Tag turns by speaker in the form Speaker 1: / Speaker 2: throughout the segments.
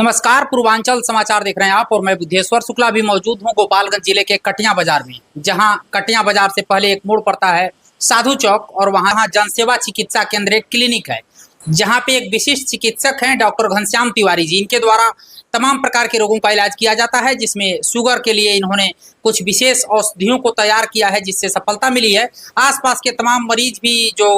Speaker 1: नमस्कार, पूर्वांचल समाचार देख रहे हैं आप और मैं बुद्धेश्वर शुक्ला भी मौजूद हूं गोपालगंज जिले के कटिया बाजार में, जहां कटिया बाजार से पहले एक मोड़ पड़ता है साधु चौक और वहां जनसेवा चिकित्सा केंद्र एक क्लिनिक है, जहां पे एक विशिष्ट चिकित्सक हैं डॉक्टर घनश्याम तिवारी जी। इनके द्वारा तमाम प्रकार के रोगों का इलाज किया जाता है, जिसमें शुगर के लिए इन्होंने कुछ विशेष औषधियों को तैयार किया है, जिससे सफलता मिली है। आसपास के तमाम मरीज भी जो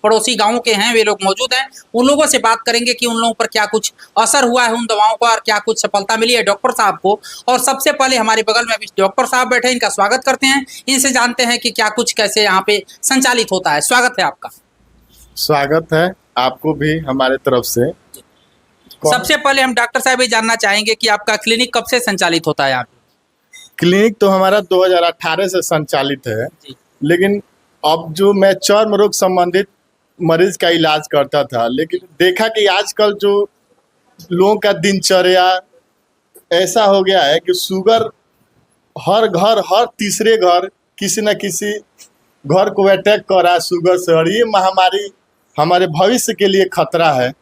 Speaker 1: पड़ोसी गांवों के हैं वे लोग मौजूद हैं, उन लोगों से बात करेंगे कि उन लोगों पर क्या कुछ असर हुआ है उन दवाओं का और क्या कुछ सफलता मिली है डॉक्टर साहब को। और सबसे पहले हमारे बगल में अभी डॉक्टर साहब बैठे हैं, इनका स्वागत करते हैं, इनसे जानते हैं कि क्या कुछ कैसे यहाँ पे संचालित होता है। स्वागत है आपका।
Speaker 2: स्वागत है आपको भी हमारे तरफ से।
Speaker 1: सबसे पहले हम डॉक्टर साहब ये जानना चाहेंगे कि आपका क्लिनिक कब से संचालित होता है यहाँ पे?
Speaker 2: क्लिनिक तो हमारा 2018 से संचालित है, लेकिन अब जो मैं चर्म रोग संबंधित मरीज का इलाज करता था, लेकिन देखा कि आजकल जो लोगों का दिनचर्या ऐसा हो गया है कि शुगर हर घर, हर तीसरे घर किसी न किसी घर को अटैक कर रहा है शुगर से, और ये महामारी हमारे भविष्य के लिए खतरा है।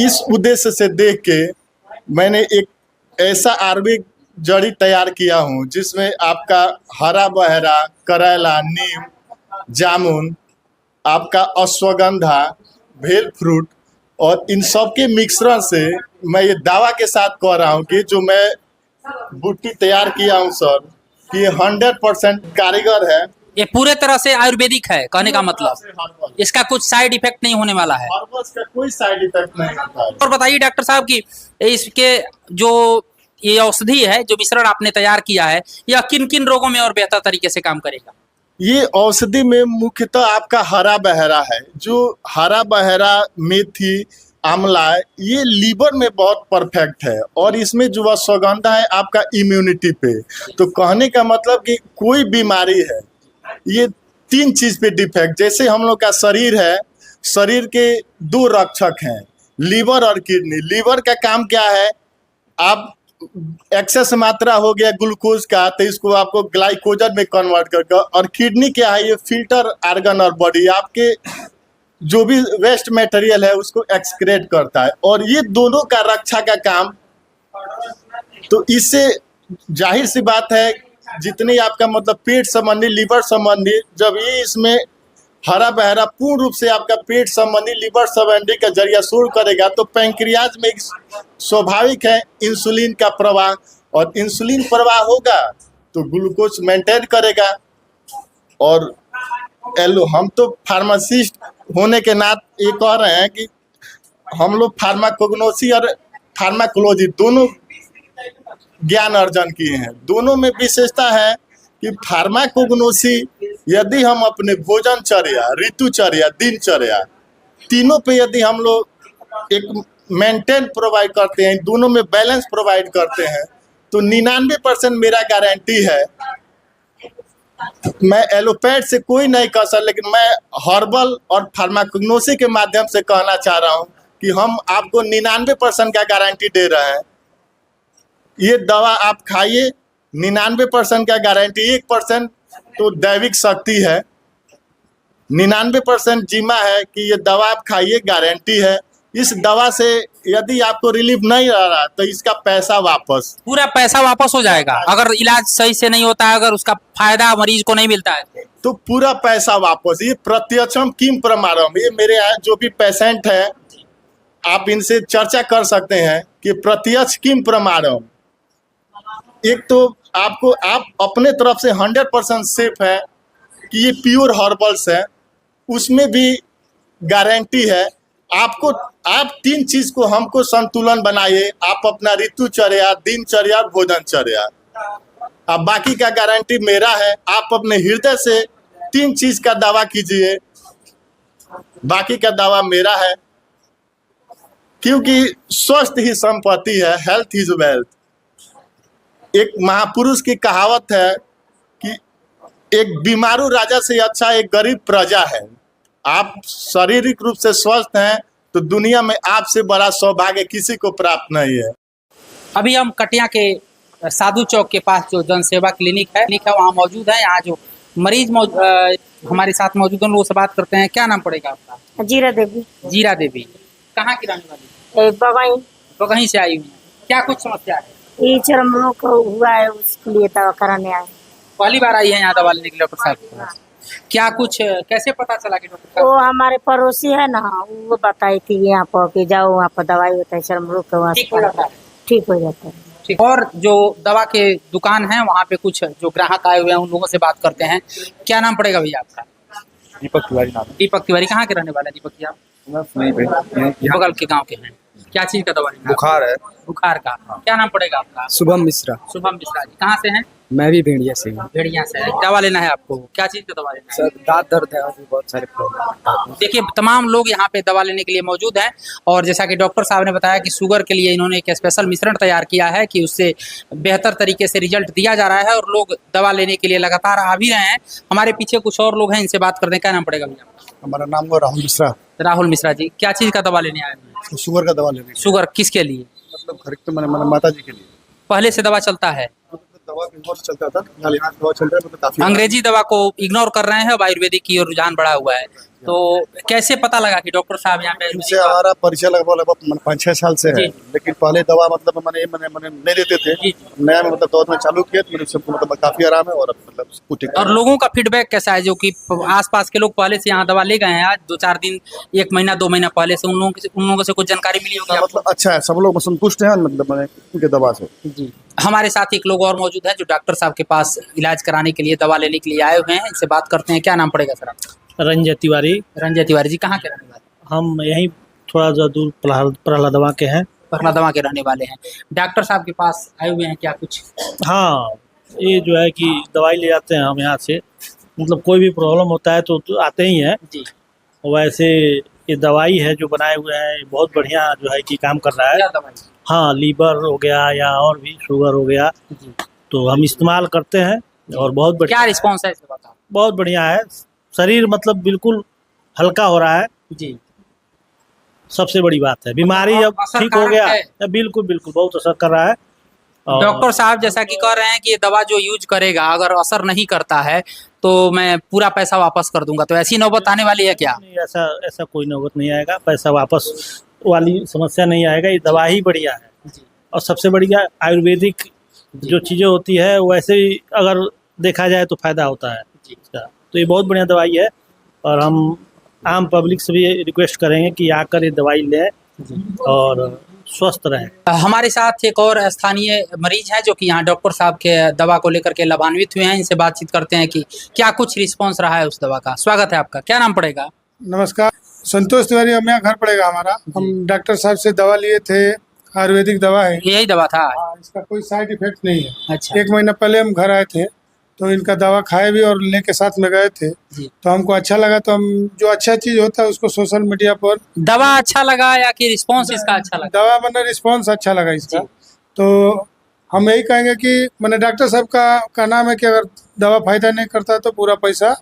Speaker 2: इस उद्देश्य से देख के मैंने एक ऐसा आयुर्वेदिक जड़ी तैयार किया हूँ जिसमें आपका हरा बहरा, करेला, नीम, जामुन, आपका अश्वगंधा, भेल फ्रूट और इन सब के मिश्रण से मैं ये दावा के साथ कह रहा हूँ कि जो मैं बूटी तैयार किया हूँ सर, कि ये 100% कारीगर है।
Speaker 1: ये पूरे तरह से आयुर्वेदिक है, कहने का मतलब इसका कुछ साइड इफेक्ट नहीं होने वाला है।
Speaker 2: हर्बल्स का कोई साइड इफेक्ट नहीं होता है।
Speaker 1: और बताइए डॉक्टर साहब कि इसके जो ये औषधि है, जो मिश्रण आपने तैयार किया है, यह किन किन रोगों में और बेहतर तरीके से काम करेगा?
Speaker 2: ये औषधि में मुख्यतः आपका हरा बहरा है, जो हरा बहरा, मेथी, आंवला, ये लीवर में बहुत परफेक्ट है, और इसमें जो अश्वगंधा है आपका इम्यूनिटी पे। तो कहने का मतलब कि कोई बीमारी है, ये 3 चीज पे डिफेक्ट, जैसे हम लोग का शरीर है, शरीर के 2 रक्षक हैं, लीवर और किडनी। लीवर का काम क्या है, आप एक्सेस मात्रा हो गया ग्लूकोज का तो इसको आपको ग्लाइकोजन में कन्वर्ट करके, और किडनी क्या है, ये फिल्टर आर्गन और बॉडी आपके जो भी वेस्ट मटेरियल है उसको एक्सक्रेट करता है, और ये दोनों का रक्षा का काम। तो इससे जाहिर सी बात है जितनी आपका मतलब पेट संबंधी, लीवर संबंधी, जब ये इसमें हरा बहरा पूर्ण रूप से आपका पेट संबंधी, लीवर संबंधी का जरिया शुरू करेगा, तो पैंक्रियाज में स्वाभाविक है इंसुलिन का प्रवाह, और इंसुलिन प्रवाह होगा तो ग्लूकोज मेंटेन करेगा। और हम तो फार्मासिस्ट होने के नाते ये कह रहे हैं कि हम लोग फार्माकोग्नोसी और फार्माकोलॉजी दोनों ज्ञान अर्जन किए हैं। दोनों में विशेषता है कि फार्माकोग्नोसी यदि हम अपने भोजनचर्या, ऋतुचर्या, दिनचर्या तीनों पे यदि हम लोग एक मेंटेन प्रोवाइड करते हैं, दोनों में बैलेंस प्रोवाइड करते हैं, तो 99% मेरा गारंटी है। मैं एलोपैथ से कोई नहीं कह सकता, लेकिन मैं हर्बल और फार्माकोग्नोसी के माध्यम से कहना चाह रहा हूँ कि हम आपको 99% का गारंटी दे रहे हैं। ये दवा आप खाइए, 99% का गारंटी, 1% तो दैविक शक्ति है, 99% जिम्मा है कि ये दवा आप खाइए, गारंटी है। इस दवा से यदि आपको रिलीफ नहीं आ रहा तो इसका पैसा वापस,
Speaker 1: पूरा पैसा वापस हो जाएगा। अगर इलाज सही से नहीं होता है, अगर उसका फायदा मरीज को नहीं मिलता है
Speaker 2: तो पूरा पैसा वापस। ये प्रत्यक्षम किम प्रमाणम, ये मेरे यहाँ जो भी पेशेंट है आप इनसे चर्चा कर सकते हैं कि प्रत्यक्ष किम प्रमाणम। एक तो आपको आप अपने तरफ से 100% सेफ है कि ये प्योर हर्बल्स है, उसमें भी गारंटी है आपको। आप 3 चीज को हमको संतुलन बनाइए, आप अपना ऋतुचर्या, दिनचर्या, भोजनचर्या, अब बाकी का गारंटी मेरा है। आप अपने हृदय से 3 चीज का दावा कीजिए, बाकी का दावा मेरा है, क्योंकि स्वस्थ ही संपत्ति है, हेल्थ इज वेल्थ। एक महापुरुष की कहावत है कि एक बीमारू राजा से अच्छा एक गरीब प्रजा है। आप शारीरिक रूप से स्वस्थ हैं तो दुनिया में आपसे बड़ा सौभाग्य किसी को प्राप्त नहीं है।
Speaker 1: अभी हम कटिया के साधु चौक के पास जो जनसेवा क्लिनिक है वहाँ मौजूद है। यहाँ जो मरीज हमारे साथ मौजूद हैं, लोगों से बात करते हैं। क्या नाम पड़ेगा आपका?
Speaker 3: जीरा देवी।
Speaker 1: जीरा देवी कहाँ की रहने वाली?
Speaker 3: बवाई।
Speaker 1: तो कहीं से आई हुई हैं, क्या कुछ समस्या है?
Speaker 3: ये चरम रोग हुआ है, उसके लिए दवा कराने आए।
Speaker 1: पहली बार आई है यहाँ दवा लेने के लिए डॉक्टर साहब के पास? क्या कुछ कैसे पता चला कि डॉक्टर
Speaker 3: वो
Speaker 1: साहब
Speaker 3: हमारे पड़ोसी है ना, वो बताई थी यहाँ पर कि जाओ वहाँ पर दवाई होता है चरम रोग का, वहाँ से
Speaker 1: ठीक हो जाता है?
Speaker 3: ठीक हो जाता है।
Speaker 1: ठीक। और जो दवा के दुकान है वहाँ पे कुछ जो ग्राहक आए हुए हैं उन लोगों से बात करते हैं। क्या नाम पड़ेगा भैया आपका?
Speaker 4: दीपक तिवारी नाम
Speaker 1: दीपक तिवारी। कहाँ के रहने वाले हैं दीपक जी आप?
Speaker 4: है। नहीं भाई,
Speaker 1: बगल के गांव के हैं। क्या चीज का दवा लेना है?
Speaker 4: बुखार है।
Speaker 1: बुखार का। क्या नाम पड़ेगा आपका?
Speaker 5: शुभम मिश्रा।
Speaker 1: शुभम मिश्रा जी। कहाँ से हैं?
Speaker 5: मैं भी भेड़िया से हूँ
Speaker 1: भेड़िया से है। दवा लेना है आपको? क्या चीज का दवा लेना है?
Speaker 5: सर। दांत दर्द है और भी बहुत सारे प्रॉब्लम।
Speaker 1: देखिए तमाम लोग यहाँ पे दवा लेने के लिए मौजूद हैं और जैसा कि डॉक्टर साहब ने बताया कि शुगर के लिए इन्होंने एक स्पेशल मिश्रण तैयार किया है कि उससे बेहतर तरीके से रिजल्ट दिया जा रहा है और लोग दवा लेने के लिए लगातार आ भी रहे हैं। हमारे पीछे कुछ और लोग हैं, इनसे बात करते हैं। क्या नाम पड़ेगा भैया?
Speaker 4: हमारा नाम वो राहुल मिश्रा।
Speaker 1: राहुल मिश्रा जी। क्या चीज़ का दवा लेने आए हैं?
Speaker 4: शुगर का दवा लेने
Speaker 1: शुगर किसके लिए?
Speaker 4: मतलब घर के मैंने माता जी के लिए
Speaker 1: पहले से दवा चलता है?
Speaker 4: दवा बहुत चलता था, फिलहाल यहाँ दवा चल रहा है, मतलब काफी
Speaker 1: अंग्रेजी दवा को इग्नोर कर रहे हैं, अब आयुर्वेदिक की ओर रुझान बढ़ा हुआ है। तो कैसे पता लगा कि डॉक्टर साहब यहाँ पे
Speaker 4: इनसे हमारा परिचय लगभग 5-6 साल से है।
Speaker 1: जी।
Speaker 4: लेकिन पहले दवा मतलब मैंने नहीं देते थे।
Speaker 1: जी।
Speaker 4: नया में मतलब दौर में चालू किया तो मेरे सबको मतलब काफी आराम है और अब मतलब कुछ ठीक
Speaker 1: और लोगों का फीडबैक कैसा है जो कि आसपास के लोग पहले से यहाँ दवा ले गए हैं? आज 2-4 दिन, 1 महीना 2 महीना पहले से उन लोगों से कुछ जानकारी मिली होगी आपको?
Speaker 4: मतलब अच्छा है, सब लोग संतुष्ट हैं मतलब मैंने उनके दवा से।
Speaker 1: जी। हमारे साथ एक लोग और मौजूद हैं जो डॉक्टर साहब के पास इलाज कराने के लिए, दवा लेने के लिए आए हुए हैं। इनसे बात करते हैं। क्या नाम पड़ेगा सर आपका?
Speaker 6: रंजय तिवारी।
Speaker 1: रंजय तिवारी जी। कहाँ के रहने वाले?
Speaker 6: हम यहीं थोड़ा सा दूर प्रहलादवा के हैं।
Speaker 1: प्रहलादवा के रहने वाले हैं। डॉक्टर साहब के पास आए हुए हैं क्या कुछ?
Speaker 6: हाँ, ये जो है कि दवाई ले जाते हैं हम यहाँ से, मतलब कोई भी प्रॉब्लम होता है तो आते ही हैं।
Speaker 1: जी।
Speaker 6: वैसे ये दवाई है जो बनाए हुए हैं, बहुत बढ़िया जो है कि काम कर रहा है।
Speaker 1: क्या दवाई?
Speaker 6: हाँ, लीवर हो गया या और भी शुगर हो गया,
Speaker 1: जी।
Speaker 6: तो हम इस्तेमाल करते हैं और बहुत बढ़िया,
Speaker 1: क्या रिस्पॉन्स है इससे बताओ?
Speaker 6: बहुत बढ़िया है। शरीर मतलब बिल्कुल हल्का हो रहा है,
Speaker 1: जी।
Speaker 6: सबसे बड़ी बात है। बीमारी अब ठीक हो गया
Speaker 1: है।
Speaker 6: बिल्कुल बिल्कुल बहुत असर कर रहा है। और
Speaker 1: डॉक्टर साहब जैसा कि कह रहे हैं कि ये दवा जो यूज करेगा अगर असर नहीं करता है तो मैं पूरा पैसा वापस कर दूंगा, तो ऐसी नौबत आने वाली है क्या?
Speaker 6: नहीं, ऐसा कोई नौबत नहीं आएगा, पैसा वापस वाली समस्या नहीं आएगा। ये दवा ही बढ़िया है।
Speaker 1: जी।
Speaker 6: और सबसे बढ़िया आयुर्वेदिक जो चीज़ें होती है वैसे ही अगर देखा जाए तो फायदा होता है इसका। तो ये बहुत बढ़िया दवाई है और हम आम पब्लिक से भी रिक्वेस्ट करेंगे कि आकर ये दवाई लें और स्वस्थ रहें।
Speaker 1: हमारे साथ एक और स्थानीय मरीज है जो कि यहाँ डॉक्टर साहब के दवा को लेकर के लाभान्वित हुए हैं। इनसे बातचीत करते हैं कि क्या कुछ रिस्पॉन्स रहा है उस दवा का। स्वागत है आपका। क्या नाम पड़ेगा?
Speaker 7: नमस्कार, संतोष तिवारी। हम यहाँ घर पड़ेगा हमारा। हम डॉक्टर साहब से दवा लिए थे, आयुर्वेदिक दवा है।
Speaker 1: यही दवा था?
Speaker 7: हाँ, इसका कोई साइड इफेक्ट नहीं है।
Speaker 1: अच्छा।
Speaker 7: 1 महीना पहले हम घर आए थे तो इनका दवा खाए भी और लेके साथ में गए थे।
Speaker 1: जी।
Speaker 7: तो हमको अच्छा लगा, तो हम जो अच्छा चीज होता है उसको सोशल मीडिया पर।
Speaker 1: दवा अच्छा लगा या कि रिस्पॉन्स इसका अच्छा लगा?
Speaker 7: दवा मैंने रिस्पॉन्स अच्छा लगा इसका। तो हम यही कहेंगे कि मैंने डॉक्टर साहब का नाम है कि अगर दवा फायदा नहीं करता तो पूरा पैसा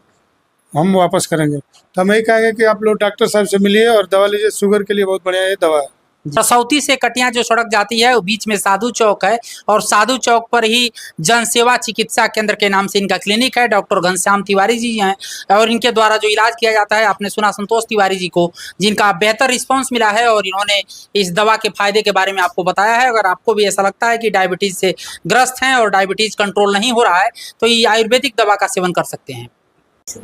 Speaker 7: हम वापस करेंगे। तो हम यही कहेंगे कि आप लोग डॉक्टर साहब से मिलिए और दवा लीजिए। शुगर के लिए बहुत बढ़िया ये दवा है।
Speaker 1: ससौती से कटिया जो सड़क जाती है वो बीच में साधु चौक है और साधु चौक पर ही जन सेवा चिकित्सा केंद्र के नाम से इनका क्लिनिक है। डॉक्टर घनश्याम तिवारी जी हैं और इनके द्वारा जो इलाज किया जाता है, आपने सुना संतोष तिवारी जी को, जिनका बेहतर रिस्पांस मिला है और इन्होंने इस दवा के फायदे के बारे में आपको बताया है। अगर आपको भी ऐसा लगता है कि डायबिटीज से ग्रस्त हैं और डायबिटीज कंट्रोल नहीं हो रहा है तो ये आयुर्वेदिक दवा का सेवन कर सकते हैं।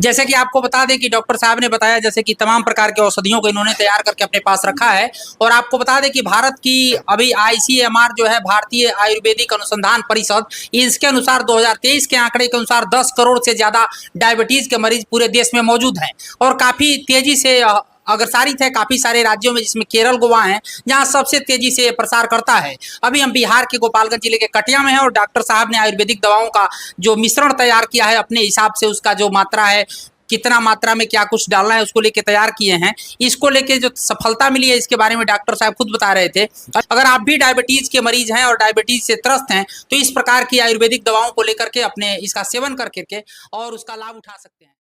Speaker 1: जैसे कि आपको बता दें कि डॉक्टर साहब ने बताया जैसे कि तमाम प्रकार के औषधियों को इन्होंने तैयार करके अपने पास रखा है। और आपको बता दें कि भारत की अभी ICMR जो है, भारतीय आयुर्वेदिक अनुसंधान परिषद, इसके अनुसार 2023 के आंकड़े के अनुसार 10 करोड़ से ज्यादा डायबिटीज के मरीज पूरे देश में मौजूद हैं और काफी तेजी से अग्रसारित है काफी सारे राज्यों में, जिसमें केरल, गोवा है, जहां सबसे तेजी से प्रसार करता है। अभी हम बिहार के गोपालगंज जिले के कटिया में हैं और डॉक्टर साहब ने आयुर्वेदिक दवाओं का जो मिश्रण तैयार किया है अपने हिसाब से, उसका जो मात्रा है, कितना मात्रा में क्या कुछ डालना है, उसको लेके तैयार किए हैं। इसको लेके जो सफलता मिली है इसके बारे में डॉक्टर साहब खुद बता रहे थे। अगर आप भी डायबिटीज के मरीज हैं और डायबिटीज से त्रस्त हैं तो इस प्रकार की आयुर्वेदिक दवाओं को लेकर के अपने इसका सेवन करके और उसका लाभ उठा सकते हैं।